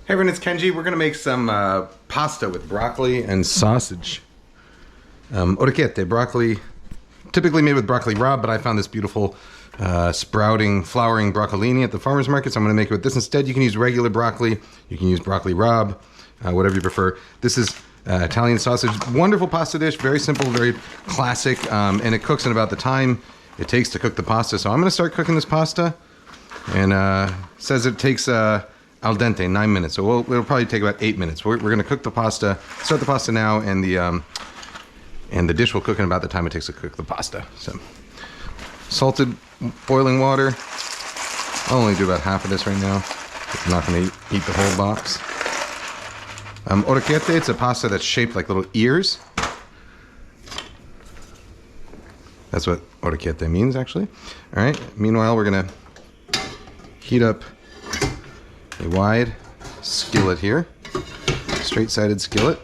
Hey everyone, it's Kenji. We're gonna make some pasta with broccoli and sausage. Orecchiette, broccoli, typically made with broccoli rabe, but I found this beautiful sprouting, flowering broccolini at the farmer's market, so I'm gonna make it with this instead. You can use regular broccoli, you can use broccoli rabe, whatever you prefer. This is Italian sausage, wonderful pasta dish, very simple, very classic, and it cooks in about the time it takes to cook the pasta. So I'm gonna start cooking this pasta, and it says it takes al dente, 9 minutes. So it'll probably take about 8 minutes. We're going to cook the pasta, start the pasta now, and the dish will cook in about the time it takes to cook the pasta. So, salted boiling water. I'll only do about half of this right now. I'm not going to eat the whole box. Orecchiette, it's a pasta that's shaped like little ears. That's what orecchiette means, actually. All right. Meanwhile, we're going to heat up a wide skillet here, straight-sided skillet.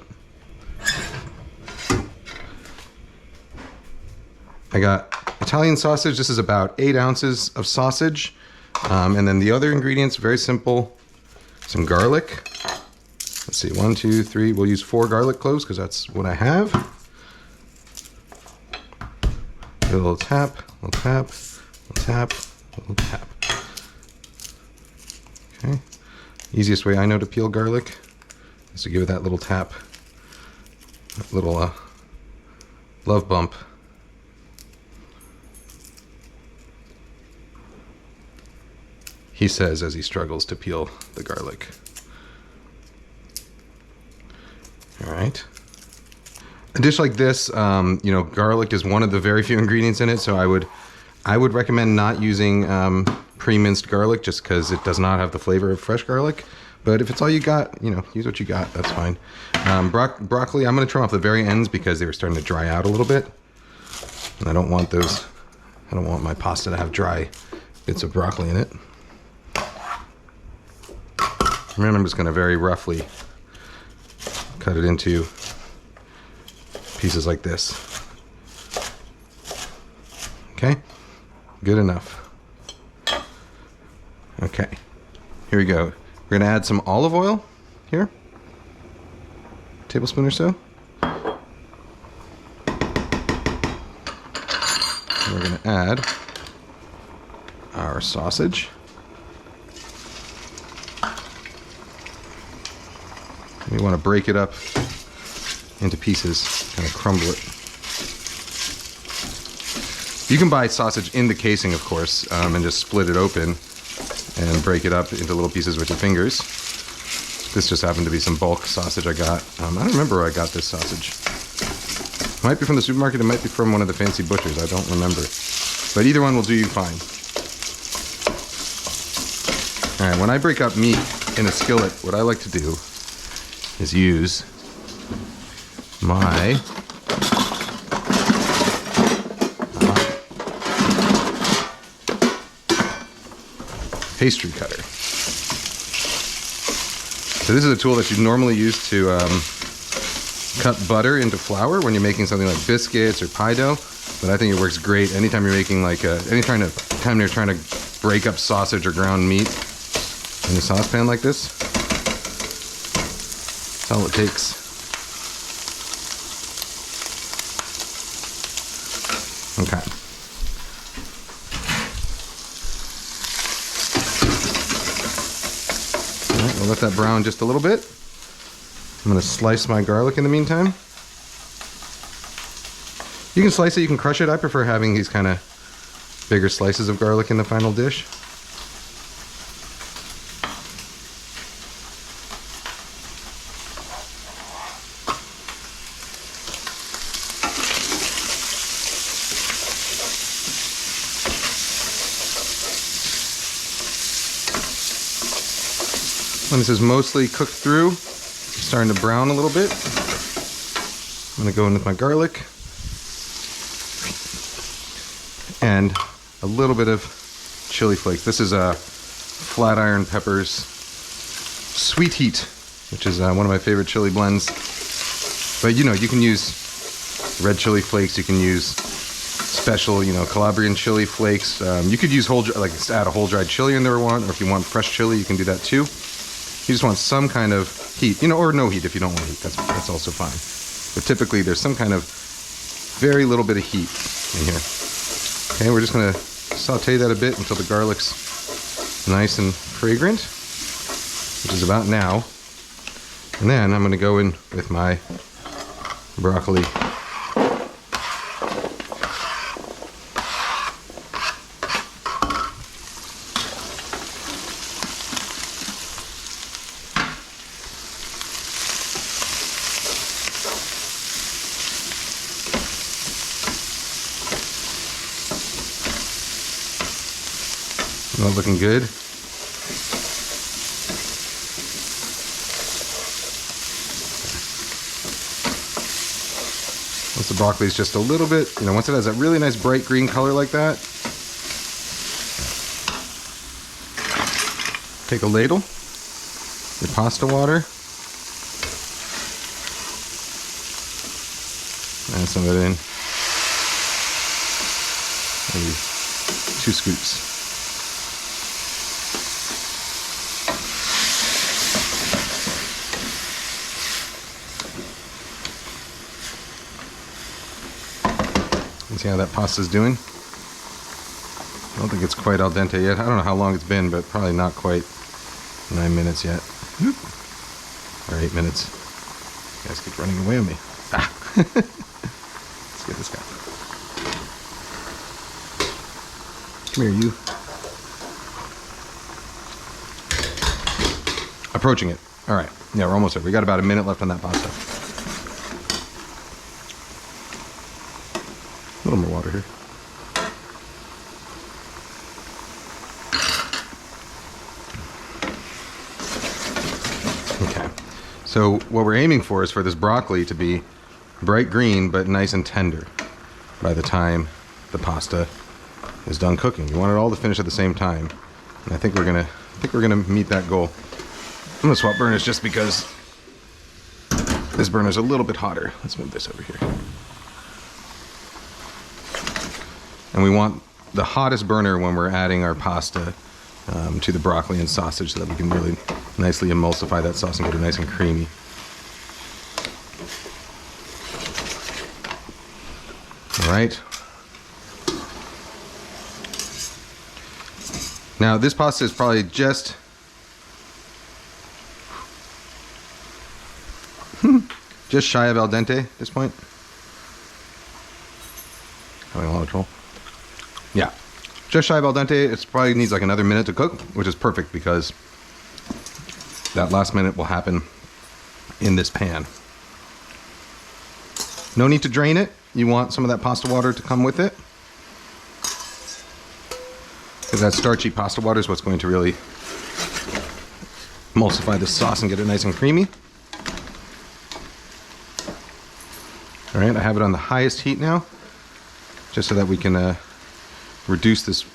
I got Italian sausage. This is about 8 ounces of sausage. And then the other ingredients, very simple, some garlic. Let's see, 1, 2, 3. We'll use 4 garlic cloves because that's what I have. A little tap, little tap, little tap, little tap. Okay. Easiest way I know to peel garlic is to give it that little tap, that little love bump. He says as he struggles to peel the garlic. All right. A dish like this, you know, garlic is one of the very few ingredients in it, so I would recommend not using pre-minced garlic just because it does not have the flavor of fresh garlic. But if it's all you got, you know, use what you got. That's fine. Broccoli, I'm going to trim off the very ends because they were starting to dry out a little bit. And I don't want those, I don't want my pasta to have dry bits of broccoli in it. Remember, I'm just going to very roughly cut it into pieces like this. Okay, good enough. Okay, here we go. We're gonna add some olive oil here, a tablespoon or so. And we're gonna add our sausage. We want to break it up into pieces, kind of crumble it. You can buy sausage in the casing, of course, and just split it open and break it up into little pieces with your fingers. This just happened to be some bulk sausage I got. I don't remember where I got this sausage. It might be from the supermarket, it might be from one of the fancy butchers, I don't remember. But either one will do you fine. Alright, when I break up meat in a skillet, what I like to do is use my pastry cutter. So this is a tool that you normally use to cut butter into flour when you're making something like biscuits or pie dough, but I think it works great anytime you're making like anytime you're trying to break up sausage or ground meat in a saucepan like this. That's all it takes. Okay. Alright, we'll let that brown just a little bit. I'm going to slice my garlic in the meantime. You can slice it, you can crush it. I prefer having these kind of bigger slices of garlic in the final dish. When this is mostly cooked through, it's starting to brown a little bit, I'm going to go in with my garlic and a little bit of chili flakes. This is Flat Iron Pepper's Sweet Heat, which is one of my favorite chili blends. But you know, you can use red chili flakes, you can use special, you know, Calabrian chili flakes. You could use add a whole dried chili in there, or if you want fresh chili, you can do that too. You just want some kind of heat, you know, or no heat if you don't want heat. That's also fine. But typically there's some kind of very little bit of heat in here. Okay, we're just gonna saute that a bit until the garlic's nice and fragrant, which is about now. And then I'm gonna go in with my broccoli. Not looking good. Once the broccoli is just a little bit, you know, once it has that really nice bright green color like that, take a ladle, your pasta water, and some of it in. Maybe 2 scoops. See how that pasta's doing? I don't think it's quite al dente yet. I don't know how long it's been, but probably not quite 9 minutes yet. Or 8 minutes. You guys keep running away with me. Ah. Let's get this guy. Come here, you. Approaching it. All right. Yeah, we're almost there. We got about a minute left on that pasta. A little more water here. Okay, so what we're aiming for is for this broccoli to be bright green but nice and tender by the time the pasta is done cooking. You want it all to finish at the same time, and I think we're gonna meet that goal. I'm gonna swap burners just because this burner's a little bit hotter. Let's move this over here. And we want the hottest burner when we're adding our pasta to the broccoli and sausage so that we can really nicely emulsify that sauce and get it nice and creamy. All right. Now this pasta is probably just shy of al dente at this point. Having a lot of trouble. Yeah, just shy of al dente. It probably needs like another minute to cook, which is perfect because that last minute will happen in this pan. No need to drain it. You want some of that pasta water to come with it, because that starchy pasta water is what's going to really emulsify the sauce and get it nice and creamy. All right, I have it on the highest heat now, just so that we can reduce this.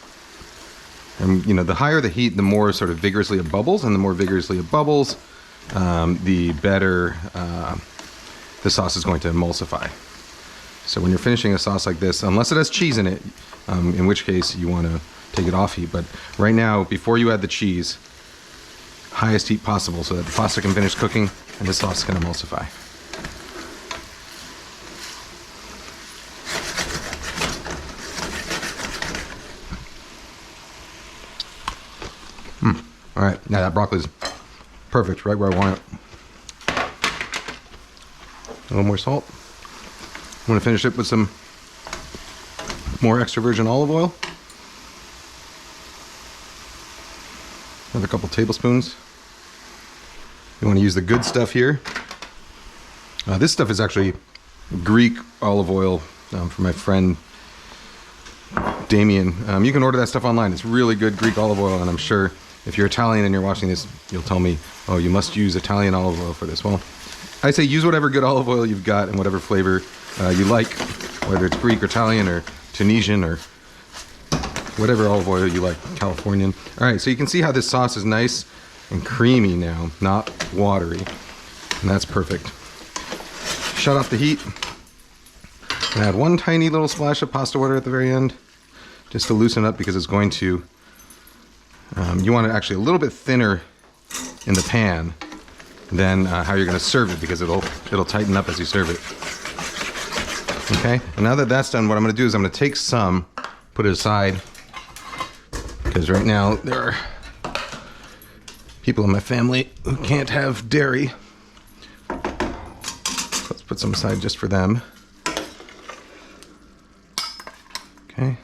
And you know, the higher the heat, the more sort of vigorously it bubbles, and the more vigorously it bubbles, the better the sauce is going to emulsify. So when you're finishing a sauce like this, unless it has cheese in it, in which case you want to take it off heat, but right now, before you add the cheese, highest heat possible so that the pasta can finish cooking and the sauce can emulsify. All right, now that broccoli's perfect, right where I want it. A little more salt. I'm gonna finish it with some more extra virgin olive oil. Another couple tablespoons. You wanna use the good stuff here. This stuff is actually Greek olive oil from my friend Damien. You can order that stuff online. It's really good Greek olive oil, and I'm sure if you're Italian and you're watching this, you'll tell me, oh, you must use Italian olive oil for this. Well, I say use whatever good olive oil you've got and whatever flavor you like, whether it's Greek or Italian or Tunisian or whatever olive oil you like, Californian. All right, so you can see how this sauce is nice and creamy now, not watery, and that's perfect. Shut off the heat and add one tiny little splash of pasta water at the very end, just to loosen up, because it's going to, you want it actually a little bit thinner in the pan than how you're going to serve it, because it'll tighten up as you serve it. Okay, and now that that's done, what I'm going to do is I'm going to take some, put it aside, because right now there are people in my family who can't have dairy. Let's put some aside just for them. Okay.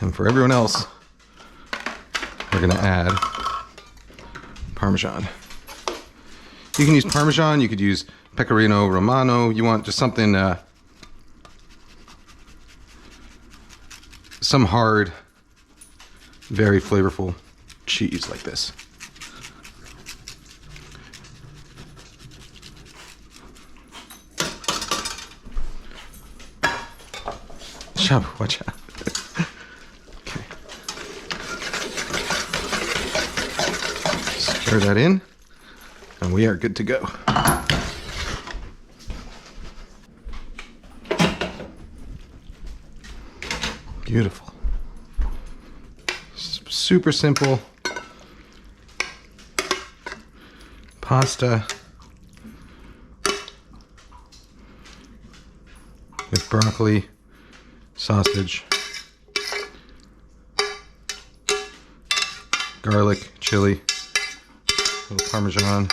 And for everyone else, we're going to add Parmesan. You can use Parmesan, you could use Pecorino Romano. You want just something, some hard, very flavorful cheese like this. Shabu, watch out. Okay. Stir that in, and we are good to go. Beautiful. Super simple pasta with broccoli, sausage, garlic, chili, a little Parmesan.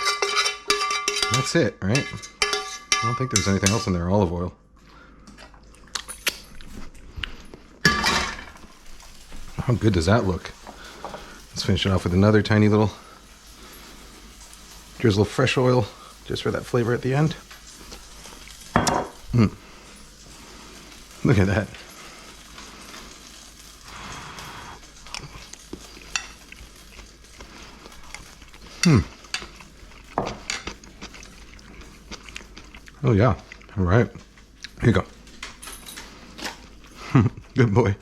That's it, right? I don't think there's anything else in there. Olive oil. How good does that look? Let's finish it off with another tiny little drizzle of fresh oil, just for that flavor at the end. Look at that. Oh yeah. All right. Here you go. Good boy.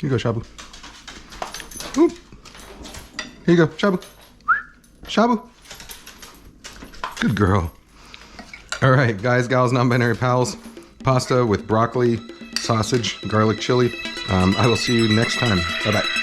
Here you go, Shabu. Oop. Here you go, Shabu. Shabu. Good girl. All right, guys, gals, non-binary pals. Pasta with broccoli, sausage, garlic, chili. I will see you next time. Bye-bye.